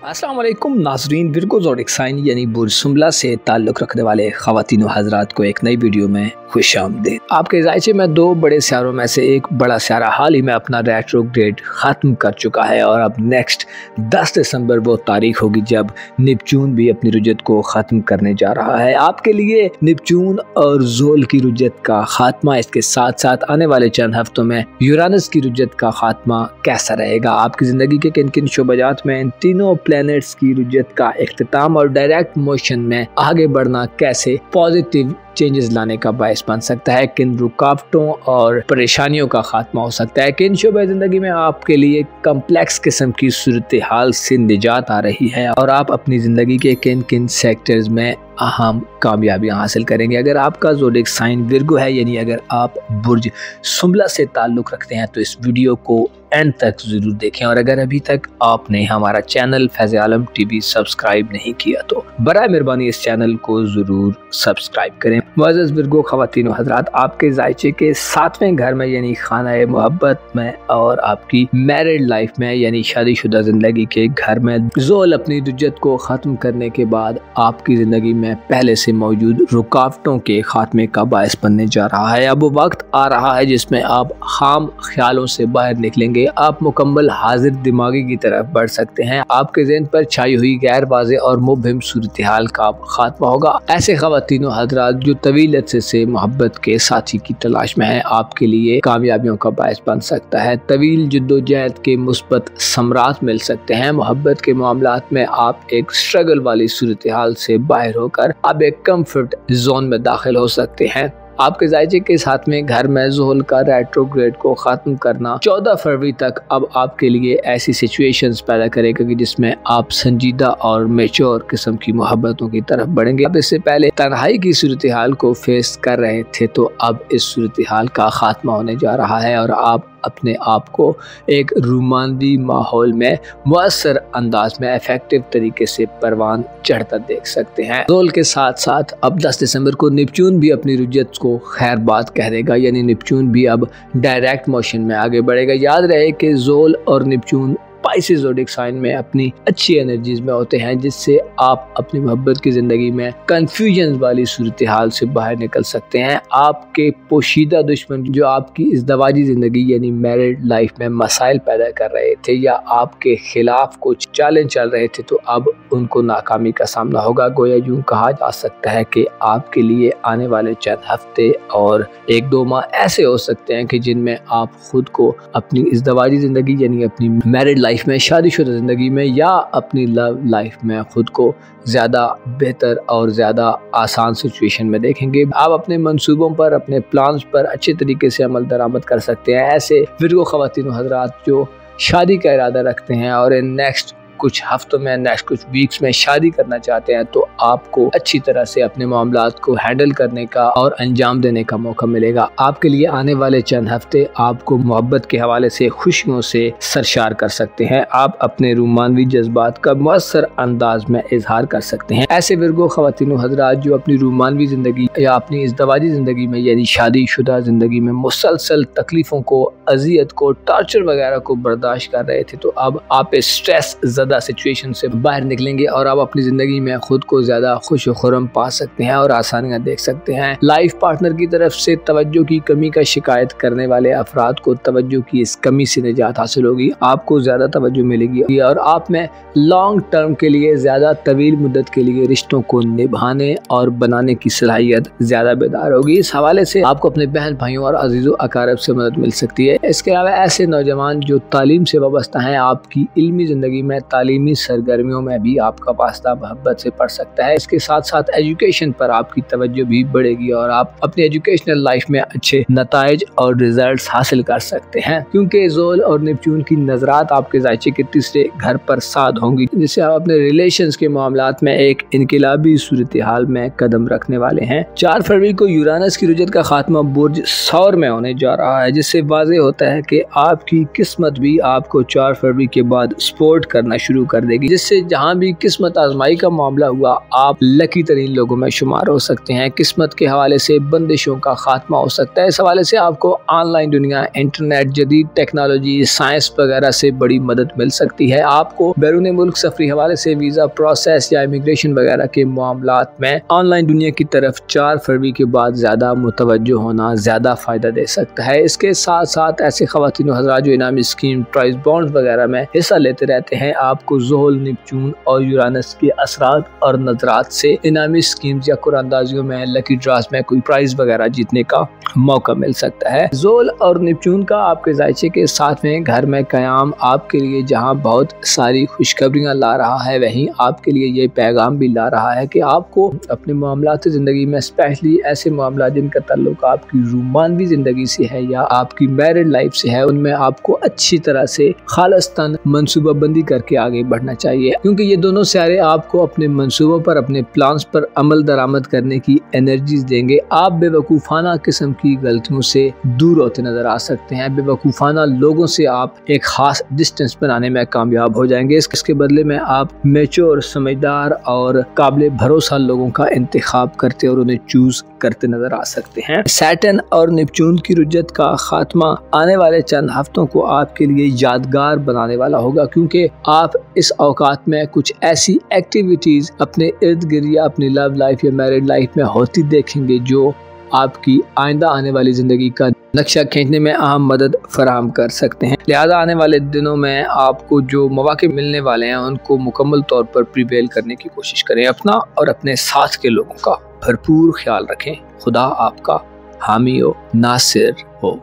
अस्सलाम वालेकुम नाज़रीन, विर्गो ज़ोडिक साइन यानी बुर्ज सुंबला से ताल्लुक़ रखने वाले ख़वातीन व हज़रात को एक नई वीडियो में खुशामदीद। आपके ज़ायचे में दो बड़े सियारों में से एक बड़ा सियारा हाल ही में अपना रेट्रोग्रेड ख़त्म कर चुका है और अब नेक्स्ट 10 दिसंबर वो तारीख होगी जब नेपच्यून भी अपनी रुजत को ख़त्म करने जा रहा है। आपके लिए नेपच्यून और ज़ोल की रुजत का ख़ात्मा, इसके साथ साथ आने वाले चंद हफ्तों में यूरानस की रुजत का ख़ात्मा कैसा रहेगा, आपकी ज़िंदगी के किन किन शोबाजात में इन तीनों प्लैनेट्स की रुजत का इख्तिताम और डायरेक्ट मोशन में आगे बढ़ना कैसे पॉजिटिव चेंजेस लाने का बायस बन सकता है, किन रुकावटों और परेशानियों का खात्मा हो सकता है, किन शोबे ज़िंदगी में आपके लिए कम्प्लेक्स किस्म की सूरत हाल से निजात आ रही है और आप अपनी ज़िंदगी के किन किन सेक्टर्स में अहम कामयाबियाँ हासिल करेंगे। अगर आपका ज़ोडिक साइन विर्गो है यानी अगर आप बुर्ज सुंबला से ताल्लुक़ रखते हैं तो इस वीडियो को एंड तक ज़रूर देखें और अगर अभी तक आपने हमारा चैनल फैज़ आलम टीवी सब्सक्राइब नहीं किया तो बराए मेहरबानी इस चैनल को ज़रूर सब्सक्राइब करें। मुअज़्ज़ज़ विर्गो ख़वातीन व हज़रात, आपके ज़ायचे के 7वें घर में यानी खाना मोहब्बत में और आपकी मैरिड लाइफ में यानी शादीशुदा ज़िंदगी के घर में ज़ोल अपनी रुजत को ख़त्म करने के बाद आपकी ज़िंदगी में पहले से मौजूद रुकावटों के खात्मे का बायस बनने जा रहा है। अब वो वक्त आ रहा है जिसमें आप खाम ख्यालों से बाहर निकलेंगे, आप मुकम्मल हाजिर दिमागी की तरफ बढ़ सकते हैं। आपके ज़हन पर छाई हुई गैर वाज़ेह और मुबहिम सूरत हाल का खात्मा होगा। ऐसे ख़वातीन व हज़रात जो तवील अरसे से मोहब्बत के साथी की तलाश में है, आपके लिए कामयाबियों का बायस बन सकता है। तवील जद्दोजहद के मुस्बत समरात मिल सकते हैं। मोहब्बत के मामलात में आप एक स्ट्रगल वाली सूरत हाल से बाहर होकर अब एक कम्फर्ट जोन में दाखिल हो सकते हैं। आपके ज़ायचे के साथ में घर में ज़ोल का रेट्रोग्रेड को ख़त्म करना 14 फरवरी तक अब आपके लिए ऐसी सिचुएशंस पैदा करेगा कि जिसमें आप संजीदा और मैच्योर किस्म की मोहब्बतों की तरफ बढ़ेंगे। अब इससे पहले तन्हाई की सूरत हाल को फेस कर रहे थे तो अब इस सूरत हाल का ख़ात्मा होने जा रहा है और आप अपने आप को एक रोमांदी माहौल में मुअस्सर अंदाज में इफेक्टिव तरीके से परवान चढ़ता देख सकते हैं। ज़ोल के साथ साथ अब 10 दिसंबर को नेपच्यून भी अपनी रुजत को खैर बात कह देगा यानी नेपच्यून भी अब डायरेक्ट मोशन में आगे बढ़ेगा। याद रहे कि ज़ोल और नेपच्यून स्पाइसी ज़ोडिक साइन में अपनी अच्छी एनर्जीज में होते हैं जिससे आप अपनी मोहब्बत की ज़िंदगी में कन्फ्यूजन वाली सूरत हाल से बाहर निकल सकते हैं। आपके पोशीदा दुश्मन जो आपकी इज़दवाजी ज़िंदगी यानी मैरिड लाइफ में मसाइल पैदा कर रहे थे या आपके खिलाफ कुछ चैलेंज चल रहे थे तो अब उनको नाकामी का सामना होगा। गोया यूँ कहा जा सकता है कि आपके लिए आने वाले चंद हफ्ते और 1-2 माह ऐसे हो सकते हैं कि जिनमें आप खुद को अपनी इज़दवाजी ज़िंदगी यानी अपनी मैरिड लाइफ में, शादीशुदा ज़िंदगी में या अपनी लव लाइफ में खुद को ज़्यादा बेहतर और ज़्यादा आसान सिचुएशन में देखेंगे। आप अपने मंसूबों पर, अपने प्लान्स पर अच्छे तरीके से अमल दरामद कर सकते हैं। ऐसे विर्गो ख़वातीन व हज़रात जो शादी का इरादा रखते हैं और इन नेक्स्ट कुछ हफ्तों में, नेक्स्ट कुछ वीक्स में शादी करना चाहते हैं तो आपको अच्छी तरह से अपने मामलात को हैंडल करने का और अंजाम देने का मौका मिलेगा। आपके लिए आने वाले चंद हफ्ते आपको मोहब्बत के हवाले से खुशियों से सरशार कर सकते हैं। आप अपने रोमानवी जज्बात का मुअस्सर अंदाज में इजहार कर सकते हैं। ऐसे विर्गो ख़वातीन व हज़रात जो अपनी रोमानवी ज़िंदगी या अपनी इज़दवाजी ज़िंदगी में यानी शादीशुदा ज़िंदगी में मुसलसल तकलीफ़ों को, अजियत को, टॉर्चर वगैरह को बर्दाश्त कर रहे थे तो अब आप इस स्ट्रेस सिचुएशन से बाहर निकलेंगे और आप अपनी जिंदगी में खुद को ज्यादा खुश खुरम पा सकते हैं और आसानियां देख सकते हैं। लाइफ पार्टनर की तरफ से तवज्जो की कमी का शिकायत करने वाले अफराद को तवज्जो की इस कमी से निजात हासिल होगी, आपको ज्यादा तवज्जो मिलेगी और आप में लॉन्ग टर्म के लिए, ज्यादा तवील मुद्दत के लिए रिश्तों को निभाने और बनाने की सलाहियत ज्यादा बेदार होगी। इस हवाले से आपको अपने बहन भाइयों और अजीजों अकारब से मदद मिल सकती है। इसके अलावा ऐसे नौजवान जो तालीम से वाबस्ता हैं, आपकी इल्मी जिंदगी में तालीमी सरगर्मियों में भी आपका वास्ता मोहब्बत से पड़ सकता है। इसके साथ साथ एजुकेशन पर आपकी तवज्जो भी बढ़ेगी और आप अपनी एजुकेशनल लाइफ में अच्छे नताइज और रिजल्ट्स हासिल कर सकते हैं क्योंकि ज़ोल और नेपच्यून की नजरात आपके ज़ायचे के तीसरे घर पर साध होंगी जिससे आप अपने रिलेशंस के मामलात में एक इनकलाबी सूरत हाल में कदम रखने वाले हैं। 4 फरवरी को यूरानस की रुजत का खात्मा बुर्ज सौर में होने जा रहा है जिससे वाज़ेह होता है कि आपकी किस्मत भी आपको 4 फरवरी के बाद सपोर्ट करना शुरू कर देगी, जिससे जहाँ भी किस्मत आजमाई का मामला हुआ आप लकी तरीन लोगों में शुमार हो सकते हैं। किस्मत के हवाले से बंदिशों का खात्मा हो सकता है। इस हवाले से आपको ऑनलाइन दुनिया, इंटरनेट, जदीद टेक्नोलॉजी, साइंस वगैरह से बड़ी मदद मिल सकती है। आपको बैरून मुल्क सफरी हवाले से वीज़ा प्रोसेस या इमिग्रेशन वगैरह के मामलात में ऑनलाइन दुनिया की तरफ 4 फरवरी के बाद ज़्यादा मुतवज्जो होना ज़्यादा फ़ायदा दे सकता है। इसके साथ साथ ऐसे ख़वातीन हज़रात जो इनामी स्कीम, ट्राइज बॉन्ड्स वगैरह में हिस्सा लेते रहते हैं, आपको ज़ोहल, नेपच्यून और यूरानस के असरात और नजरात से इनामी स्कीम्स या कुरानंदाजियों में, लकी ड्रास में कोई प्राइज वगैरह जीतने का मौका मिल सकता है। ज़ोहल और नेपच्यून का आपके जायचे के साथ में घर में क़याम आपके लिए जहां बहुत सारी खुशखबरियां ला रहा है, वहीं आपके लिए ये पैगाम भी ला रहा है कि आपको अपने मामलात ज़िंदगी में, स्पेशली ऐसे मामला जिनका ताल्लुक आपकी रूमानवी ज़िंदगी से है या आपकी मैरिड लाइफ से है, उनमें आपको अच्छी तरह से खालिस्तान मनसूबाबंदी करके आगे बढ़ना चाहिए, क्योंकि ये दोनों सितारे आपको अपने मंसूबों पर, अपने प्लान्स पर अमल दरामद करने की एनर्जीज देंगे। आप बेवकूफ़ाना किस्म की गलतियों से दूर होते नजर आ सकते हैं। बेवकूफ़ाना लोगों से आप एक खास डिस्टेंस बनाने में कामयाब हो जाएंगे। इसके बदले में आप मैच्योर, समझदार और काबिल भरोसा लोगों का इंतखाब करते और उन्हें चूज करते नजर आ सकते हैं। सैटर्न और नेपच्यून की रुजत का खात्मा आने वाले चंद हफ्तों को आपके लिए यादगार बनाने वाला होगा, क्योंकि आप इस औकात में कुछ ऐसी एक्टिविटीज अपने इर्द गिर्द या अपनी लव लाइफ या मैरिड लाइफ में होती देखेंगे जो आपकी आइंदा आने वाली ज़िंदगी का नक्शा खींचने में अहम मदद फराहम कर सकते हैं। लिहाजा आने वाले दिनों में आपको जो मौके मिलने वाले हैं उनको मुकम्मल तौर पर प्रिवेल करने की कोशिश करें। अपना और अपने साथ के लोगों का भरपूर ख्याल रखें। खुदा आपका हामी हो, नासिर हो।